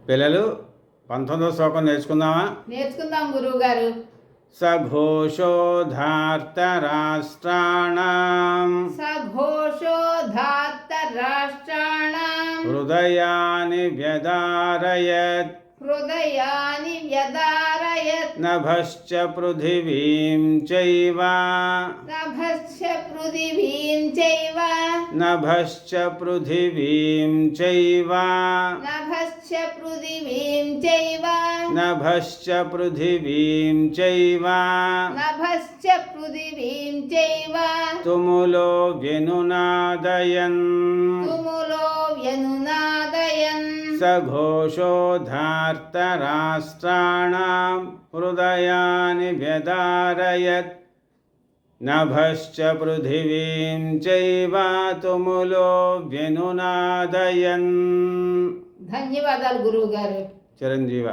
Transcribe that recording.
పిల్లలు 19వ శ్లోకం నేర్చుకుందాం గురువు గారు. సఘోషోధార్తరాష్ట్రాణం హృదయాని వ్యదారయత్ నభశ్చ పృథివీం చైవ తుములో వ్యనునాదయన్ సఘోషోధార్తరాష్ట్రాణం హృదయాని వ్యదారయత్ నభశ్చ పృథివీం చైవ తుములో వ్యనునాదయన్. ధన్యవాదాలు గురువు గారు. చిరంజీవ.